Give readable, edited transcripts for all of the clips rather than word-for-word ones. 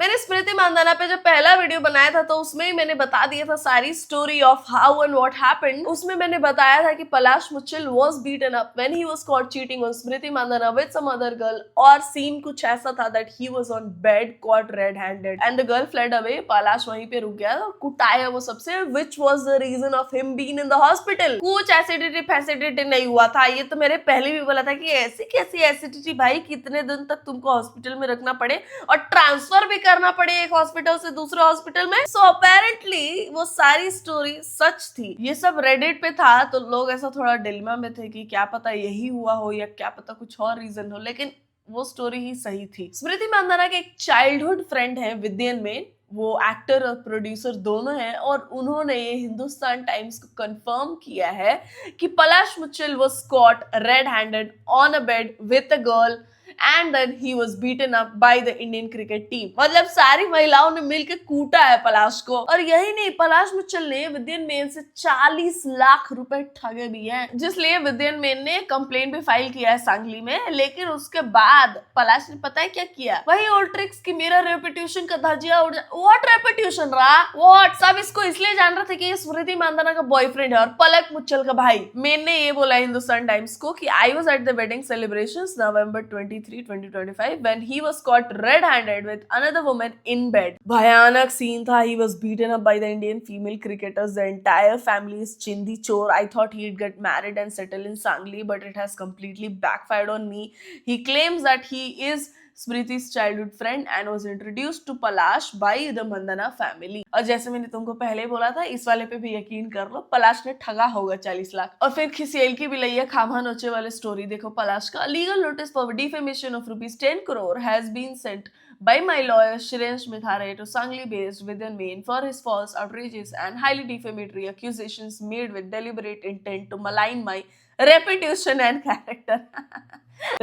मैंने स्मृति मानधना पे जब पहला वीडियो बनाया था तो उसमें ही मैंने बता दिया था सारी story of how and what happened. उसमें मैंने बताया था कि Palash Muchhal was beaten up when he was caught cheating on Smriti Mandhana with some other girl, और सीन कुछ ऐसा था that he was on bed caught red handed and the girl fled away. Palash वहीं पे रुक गया और कुटाया वो सबसे, which was the reason of him being in the hospital. कुछ एसिडिटी फैसिडिटी नहीं हुआ था, ये तो मैंने पहले भी बोला था कि ऐसी कैसी एसिडिटी भाई, कितने दिन तक तुमको हॉस्पिटल में रखना पड़े और ट्रांसफर भी करना पड़े एक हॉस्पिटल से दूसरे हॉस्पिटल में। सो अपेरेंटली वो सारी स्टोरी सच थी। ये सब रेडिट पे था तो लोग ऐसा थोड़ा डिलेमा में थे कि क्या पता यही हुआ हो या क्या पता कुछ और रीजन हो, लेकिन वो स्टोरी ही सही थी। स्मृति मानधना के एक चाइल्डहुड फ्रेंड है विद्यन मेन, वो एक्टर और प्रोड्यूसर दोनों हैं, और उन्होंने ये हिंदुस्तान टाइम्स को कंफर्म किया है कि Palash Muchhal was caught red handed on a bed with a girl and then he was beaten up by the Indian cricket team. मतलब सारी महिलाओं ने मिलकर कूटा है पलाश को। और यही नहीं, पलाश मुच्छल ने विद्यन मेन से 40 लाख रुपए ठगे भी हैं, जिसलिए विद्यन मेन ने कंप्लेन भी फाइल किया है सांगली में। लेकिन उसके बाद पलाश ने पता है क्या किया, वही ओल्ड ट्रिक्स की मेरा रेपुटेशन का धज्जियां उड़ व्हाट रेपुटेशन रहा, व्हाट सब इसको इसलिए जान रहे थे कि ये स्मृति मानधना का बॉयफ्रेंड है और पलक मुच्छल का भाई। मेन ने ये बोला हिंदुस्तान टाइम्स को कि I was at the wedding celebrations November 23, 2025 when he was caught red-handed with another woman in bed. भयानक सीन था। He was beaten up by the Indian female cricketers. The entire family is chindi chor. I thought he'd get married and settle in Sangli, but it has completely backfired on me. He claims that he is Smriti's childhood friend and was introduced to Palash by the Mandana family. और जैसे मैंने तुमको पहले बोला था, इस वाले पे भी यकीन कर लो, पलाश ने ठगा होगा 40 लाख। और फिर खिसियल की भी लैया खामा नोचे वाले स्टोरी देखो पलाश का। Legal notice for defamation of ₹10 crore has been sent by my lawyer Shiresh Mithare to Sangli-based Vidyan Main for his false, outrageous and highly defamatory accusations made with deliberate intent to malign my reputation and character.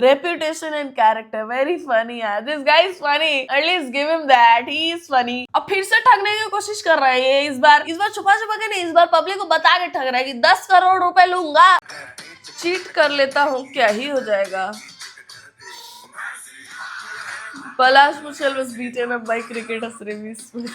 Reputation and character, very funny यार, this guy is funny, at least give him that, he is funny। अब फिर से ठगने की कोशिश कर रहा है ये, इस बार छुपा छुपा के नहीं, इस बार पब्लिक को बता के ठग रहा है कि 10 करोड़ रुपए लूंगा। चीट कर लेता हूँ क्या ही हो जाएगा। Palash Muchhal was beaten up by cricketers Ravi Smith।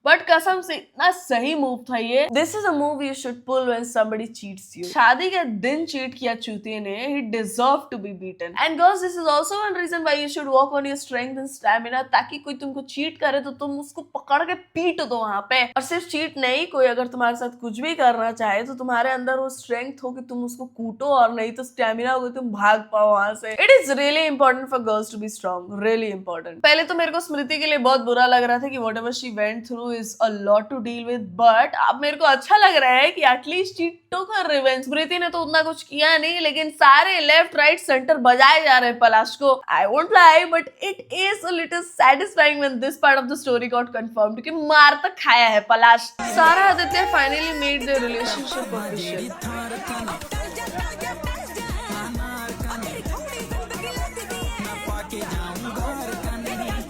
But कसम से इतना सही मूव था ये। This is a move you should pull when somebody cheats you. शादी के दिन चीट किया चूतिए ने, he deserve to be beaten. And girls, this is also one reason why you should work on your strength and stamina, ताकि कोई तुमको cheat करे तो तुम उसको पकड़ के पीट दो वहां पे। और सिर्फ चीट नहीं, कोई अगर तुम्हारे साथ कुछ भी करना चाहे तो तुम्हारे अंदर वो स्ट्रेंथ हो कि तुम उसको कूटो, और नहीं तो स्टैमिना हो तुम भाग पाओ वहां से। It is really important for girls to be strong, really important. पहले तो मेरे को स्मृति के लिए बहुत बुरा लग रहा था कि whatever she went through is a lot to deal with, but अब मेरे को अच्छा लग रहा है कि at least she took her revenge। स्मृति ने तो उतना कुछ किया नहीं, लेकिन सारे लेफ्ट राइट सेंटर बजाए जा रहे हैं पलाश को। I won't lie, but it is a little satisfying when this part of the story got confirmed कि मार तक खाया है पलाश। सारा Aditya finally made their relationship official।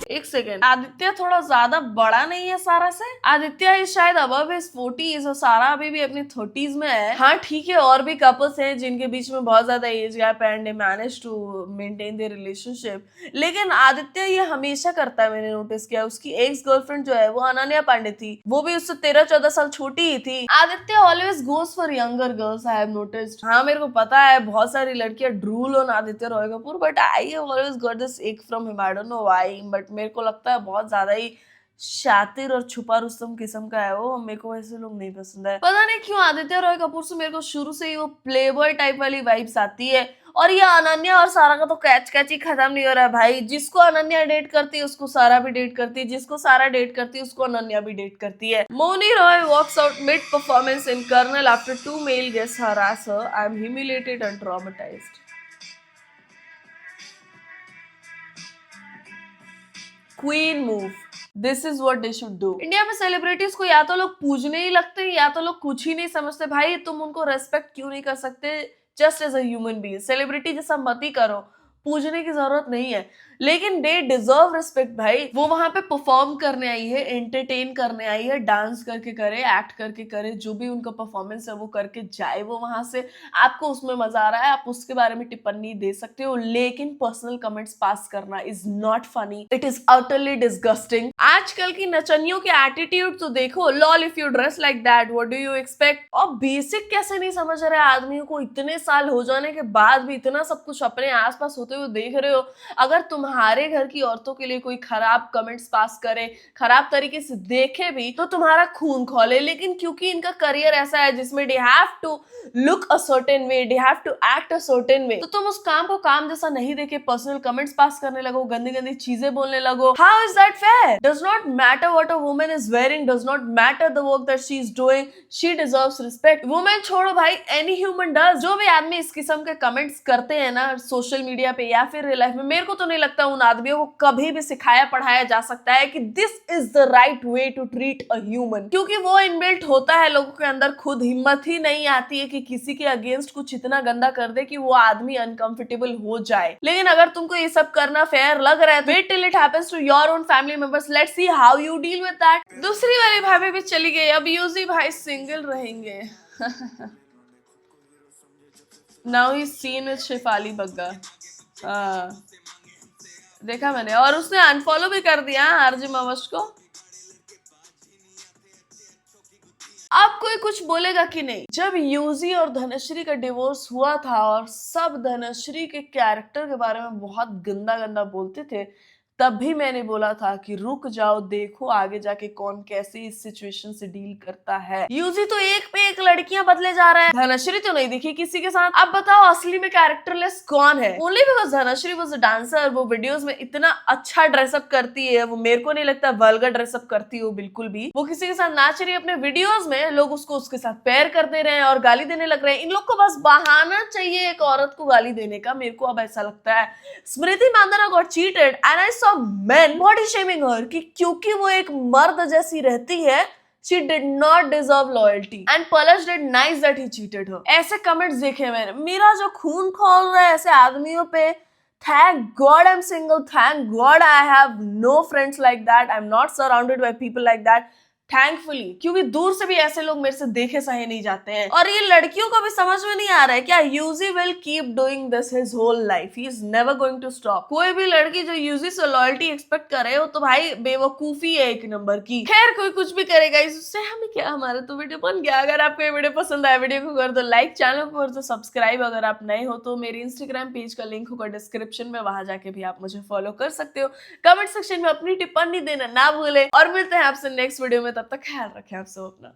एक सेकेंड, आदित्य थोड़ा ज्यादा बड़ा नहीं है सारा से? आदित्य इज शायद अबव हिज 40s और सारा अभी भी अपनी 30s में है। हाँ ठीक है, और भी कपल्स हैं जिनके बीच में बहुत ज्यादा एज गैप है and they manage to maintain their relationship, लेकिन आदित्य ये हमेशा करता है। मैंने नोटिस किया, उसकी एक्स गर्लफ्रेंड जो है वो अनन्या पांडे थी, वो भी उससे 13-14 साल छोटी ही थी। Aditya always goes for younger girls, I have noticed. हाँ मेरे को पता है बहुत सारी लड़कियां drool on Aditya Roy Kapoor, but I have always got this ick from him. I don't know why, but मेरे को लगता है बहुत ज्यादा ही शातिर और छुपा रुस्तम किस्म का है वो। मेरे को ऐसे लोग नहीं पसंद है, पता नहीं क्यों। आदित्य रॉय कपूर से मेरे को शुरू से ही वो प्लेबॉय टाइप वाली वाइब्स आती है। और ये अनन्या और सारा का तो कैच ही खत्म नहीं हो रहा है भाई। जिसको अनन्या डेट करती है उसको सारा भी डेट करती है, जिसको सारा डेट करती है उसको अनन्या भी डेट करती है। Mouni Roy walks out mid performance in Karnal after 2 male guests harass her. I am humiliated and traumatized. Queen move, this is what they should do. India में सेलिब्रिटीज को या तो लोग पूजने ही लगते हैं या तो लोग कुछ ही नहीं समझते। भाई तुम उनको रेस्पेक्ट क्यों नहीं कर सकते just as a human being? Celebrity जैसा मत ही करो, पूछने की जरूरत नहीं है, लेकिन दे डिजर्व रिस्पेक्ट भाई। वो वहां पे परफॉर्म करने आई है, एंटरटेन करने आई है, डांस करके करे, एक्ट करके करे, जो भी उनका परफॉर्मेंस है वो करके जाए वो वहां से। आपको उसमें मजा आ रहा है, आप उसके बारे में टिप्पणी दे सकते हो, लेकिन पर्सनल कमेंट्स पास करना is not funny, it is utterly disgusting. आजकल की नचनियों के एटीट्यूड तो देखो, lol if you dress like that what do you expect. और बेसिक कैसे नहीं समझ रहे आदमियों को, इतने साल हो जाने के बाद भी इतना सब कुछ अपने आसपास होते हुए देख रहे हो। अगर तुम्हारे घर की औरतों के लिए कोई खराब कमेंट्स पास करे, खराब तरीके से देखे भी, तो तुम्हारा खून खौले। लेकिन क्योंकि इनका करियर ऐसा है जिसमें they have to look a certain way, they have to act a certain way, तो तुम उस काम को काम जैसा नहीं देखे पर्सनल कमेंट्स पास करने लगो, गंदी गंदी चीजें बोलने लगो। How is that fair? Does not matter what a woman is wearing, does not matter the work that she is doing, she deserves respect. Women छोड़ो भाई, एनी ह्यूमन डज। जो भी आदमी इस किस्म के कमेंट्स करते हैं ना सोशल मीडिया पे या फिर रियल लाइफ में, मेरे को तो नहीं लगता उन आदमियों को कभी भी सिखाया पढ़ाया जा सकता है कि this is the right way to treat a human, क्योंकि वो इनबिल्ट होता है लोगों के अंदर। खुद हिम्मत ही नहीं आती है कि किसी के अगेंस्ट कुछ इतना गंदा कर दे कि वो आदमी अनकंफर्टेबल हो जाए। लेकिन अगर तुमको ये सब करना फेयर लग रहा है, wait till it happens to your own family members, let's see how you deal with that. दूसरी वाली भाभी भी चली गई, अब यूजी भाई सिंगल रहेंगे। Now he seen with Shefali Bagga. हाँ देखा मैंने, और उसने अनफॉलो भी कर दिया आरजे मवश को। अब कोई कुछ बोलेगा कि नहीं? जब यूजी और धनश्री का डिवोर्स हुआ था और सब धनश्री के कैरेक्टर के बारे में बहुत गंदा गंदा बोलते थे, तब भी मैंने बोला था कि रुक जाओ, देखो आगे जाके कौन कैसे इस सिचुएशन से डील करता है। यूजी तो एक पे एक लड़कियां बदले जा रहा है, धनश्री तो नहीं दिखी किसी के साथ। अब बताओ असली में कैरेक्टरलेस कौन है? Only because Dhanashree was a dancer, वो वीडियोस में इतना अच्छा ड्रेसअप करती है, वो मेरे को नहीं लगता वल्गर ड्रेसअप करती हो बिल्कुल भी। वो किसी के साथ नाच रही है अपने वीडियोस में, लोग उसको उसके साथ पेयर कर दे रहे हैं और गाली देने लग रहे हैं। इन लोग को बस बहाना चाहिए एक औरत को गाली देने का, मेरे को अब ऐसा लगता है। Smriti Mandhana got cheated and I saw men body shaming her कि क्योंकि वो एक मर्द जैसी रहती है, she did not deserve loyalty and Palash did nice that he cheated her। ऐसे कमेंट्स देखे मैंने, मेरा जो खून खौल रहा है ऐसे आदमियों पे। Thank God I'm single, thank God I have no friends like that, I'm not surrounded by people like that, thankfully, क्योंकि दूर से भी ऐसे लोग मेरे से देखे सहे नहीं जाते हैं। और ये लड़कियों को भी समझ में नहीं आ रहा है क्या UG will keep doing this his whole life, he is never going to stop. कोई भी लड़की जो यूजी से लॉयल्टी एक्सपेक्ट कर रहे हो तो भाई बेवकूफी है एक नंबर की। खैर कोई कुछ भी करेगा, इससे हमें क्या, हमारा तो वीडियो बन गया। अगर आपको ये वीडियो पसंद आया, वीडियो को कर दो लाइक, चैनल को कर दो सब्सक्राइब। अगर आप नए हो तो मेरे इंस्टाग्राम पेज का लिंक होगा डिस्क्रिप्शन में, वहां जाके भी आप मुझे फॉलो कर सकते हो। कमेंट सेक्शन में अपनी टिप्पणी देना ना भूले, और मिलते हैं आपसे नेक्स्ट वीडियो में। तब तक ख्याल रखें आप सब अपना।